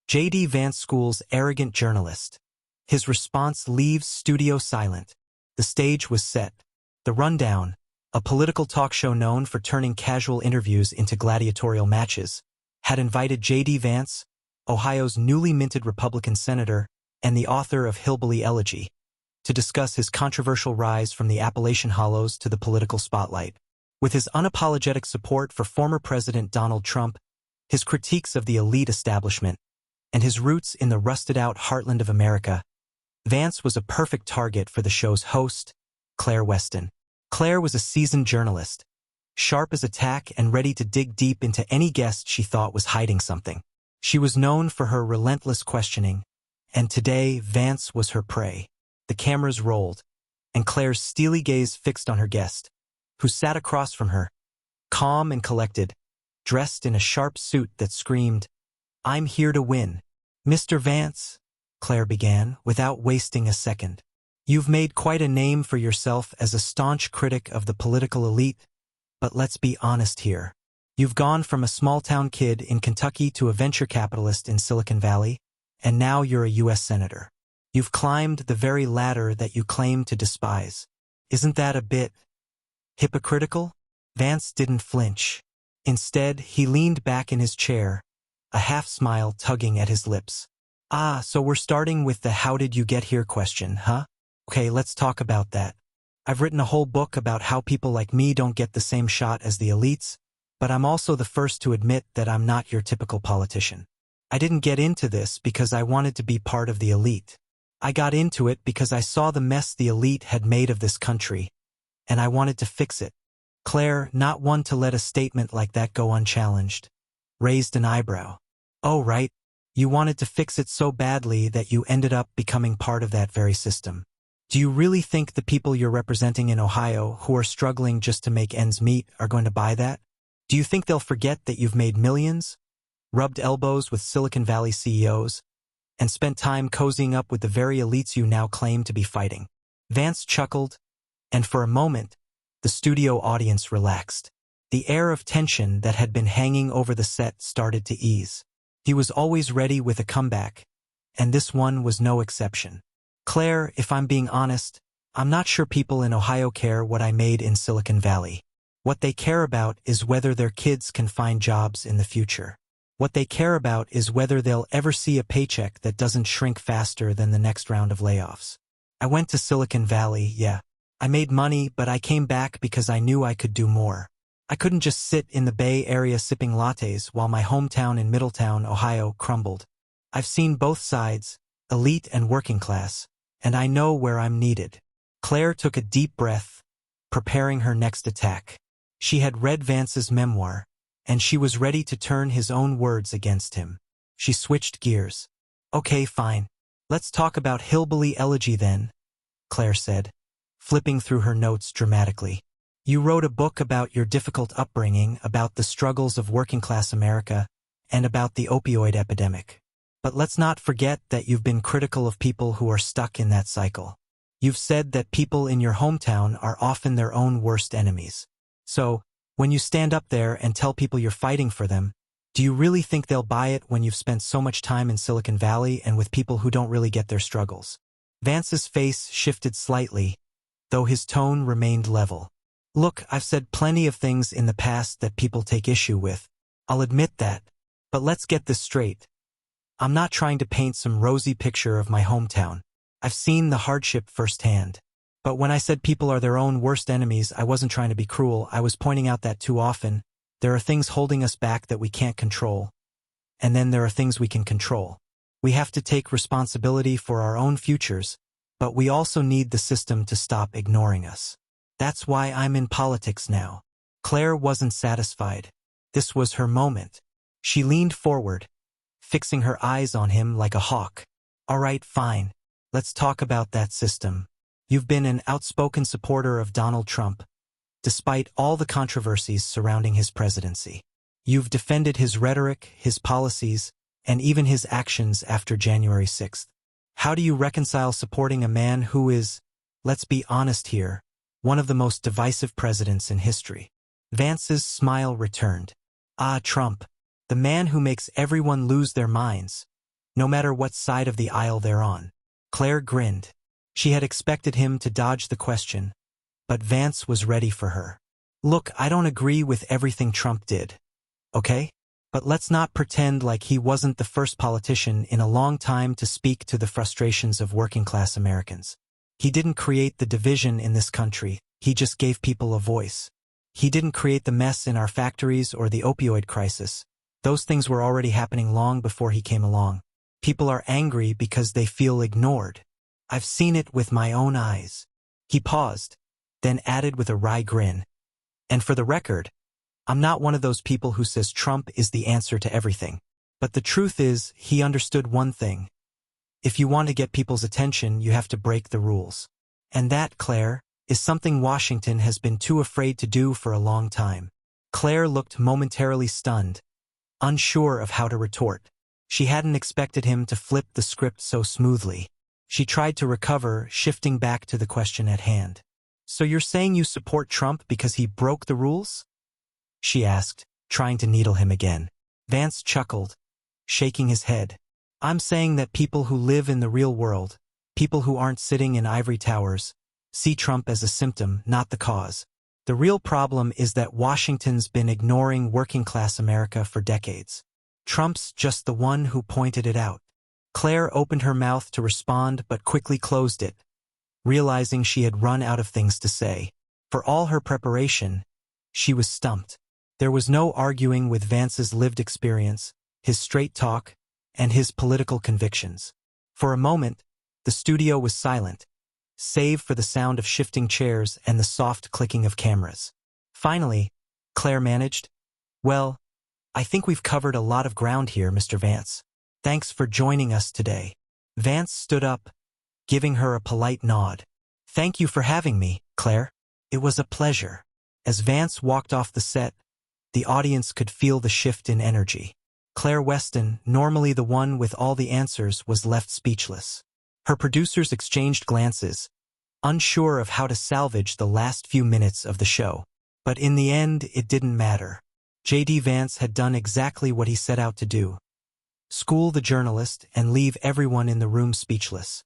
J.D. Vance School's arrogant journalist. His response leaves studio silent. The stage was set. The Rundown, a political talk show known for turning casual interviews into gladiatorial matches, had invited J.D. Vance, Ohio's newly minted Republican senator and the author of Hillbilly Elegy, to discuss his controversial rise from the Appalachian Hollows to the political spotlight. With his unapologetic support for former President Donald Trump, his critiques of the elite establishment, and his roots in the rusted-out heartland of America, Vance was a perfect target for the show's host, Claire Weston. Claire was a seasoned journalist, sharp as a tack and ready to dig deep into any guest she thought was hiding something. She was known for her relentless questioning, and today Vance was her prey. The cameras rolled, and Claire's steely gaze fixed on her guest, who sat across from her, calm and collected, dressed in a sharp suit that screamed, "I'm here to win." "Mr. Vance," Claire began, without wasting a second, "you've made quite a name for yourself as a staunch critic of the political elite, but let's be honest here. You've gone from a small-town kid in Kentucky to a venture capitalist in Silicon Valley, and now you're a U.S. senator. You've climbed the very ladder that you claim to despise. Isn't that a bit hypocritical?" Vance didn't flinch. Instead, he leaned back in his chair, a half-smile tugging at his lips. "Ah, so we're starting with the how did you get here question, huh? Okay, let's talk about that. I've written a whole book about how people like me don't get the same shot as the elites, but I'm also the first to admit that I'm not your typical politician. I didn't get into this because I wanted to be part of the elite. I got into it because I saw the mess the elite had made of this country, and I wanted to fix it." Claire, not one to let a statement like that go unchallenged, raised an eyebrow. "Oh, right. You wanted to fix it so badly that you ended up becoming part of that very system. Do you really think the people you're representing in Ohio who are struggling just to make ends meet are going to buy that? Do you think they'll forget that you've made millions, rubbed elbows with Silicon Valley CEOs, and spent time cozying up with the very elites you now claim to be fighting?" Vance chuckled, and for a moment, the studio audience relaxed. The air of tension that had been hanging over the set started to ease. He was always ready with a comeback, and this one was no exception. "Claire, if I'm being honest, I'm not sure people in Ohio care what I made in Silicon Valley. What they care about is whether their kids can find jobs in the future. What they care about is whether they'll ever see a paycheck that doesn't shrink faster than the next round of layoffs. I went to Silicon Valley, yeah. I made money, but I came back because I knew I could do more. I couldn't just sit in the Bay Area sipping lattes while my hometown in Middletown, Ohio, crumbled. I've seen both sides, elite and working class, and I know where I'm needed." Claire took a deep breath, preparing her next attack. She had read Vance's memoir, and she was ready to turn his own words against him. She switched gears. "Okay, fine. Let's talk about Hillbilly Elegy then," Claire said, flipping through her notes dramatically. "You wrote a book about your difficult upbringing, about the struggles of working-class America, and about the opioid epidemic. But let's not forget that you've been critical of people who are stuck in that cycle. You've said that people in your hometown are often their own worst enemies. So, when you stand up there and tell people you're fighting for them, do you really think they'll buy it when you've spent so much time in Silicon Valley and with people who don't really get their struggles?" Vance's face shifted slightly, though his tone remained level. "Look, I've said plenty of things in the past that people take issue with. I'll admit that. But let's get this straight. I'm not trying to paint some rosy picture of my hometown. I've seen the hardship firsthand. But when I said people are their own worst enemies, I wasn't trying to be cruel. I was pointing out that too often, there are things holding us back that we can't control. And then there are things we can control. We have to take responsibility for our own futures, but we also need the system to stop ignoring us. That's why I'm in politics now." Claire wasn't satisfied. This was her moment. She leaned forward, fixing her eyes on him like a hawk. "All right, fine. Let's talk about that system. You've been an outspoken supporter of Donald Trump, despite all the controversies surrounding his presidency. You've defended his rhetoric, his policies, and even his actions after January 6th. How do you reconcile supporting a man who is, let's be honest here, one of the most divisive presidents in history?" Vance's smile returned. "Ah, Trump, the man who makes everyone lose their minds. no matter what side of the aisle they're on. Claire grinned. She had expected him to dodge the question, but Vance was ready for her. Look, I don't agree with everything Trump did, okay? But let's not pretend like he wasn't the first politician in a long time to speak to the frustrations of working-class Americans. He didn't create the division in this country, he just gave people a voice. He didn't create the mess in our factories or the opioid crisis. Those things were already happening long before he came along. People are angry because they feel ignored. I've seen it with my own eyes. He paused, then added with a wry grin. And for the record, I'm not one of those people who says Trump is the answer to everything. But the truth is, he understood one thing. If you want to get people's attention, you have to break the rules. And that, Claire, is something Washington has been too afraid to do for a long time. Claire looked momentarily stunned, unsure of how to retort. She hadn't expected him to flip the script so smoothly. She tried to recover, shifting back to the question at hand. So you're saying you support Trump because he broke the rules? She asked, trying to needle him again. Vance chuckled, shaking his head. I'm saying that people who live in the real world, people who aren't sitting in ivory towers, see Trump as a symptom, not the cause. The real problem is that Washington's been ignoring working-class America for decades. Trump's just the one who pointed it out. Claire opened her mouth to respond but quickly closed it, realizing she had run out of things to say. For all her preparation, she was stumped. There was no arguing with Vance's lived experience, his straight talk, and his political convictions. For a moment, the studio was silent, save for the sound of shifting chairs and the soft clicking of cameras. Finally, Claire managed, "Well, I think we've covered a lot of ground here, Mr. Vance. Thanks for joining us today." Vance stood up, giving her a polite nod. "Thank you for having me, Claire. It was a pleasure." As Vance walked off the set, the audience could feel the shift in energy. Claire Weston, normally the one with all the answers, was left speechless. Her producers exchanged glances, unsure of how to salvage the last few minutes of the show. But in the end, it didn't matter. J.D. Vance had done exactly what he set out to do: school the journalist and leave everyone in the room speechless.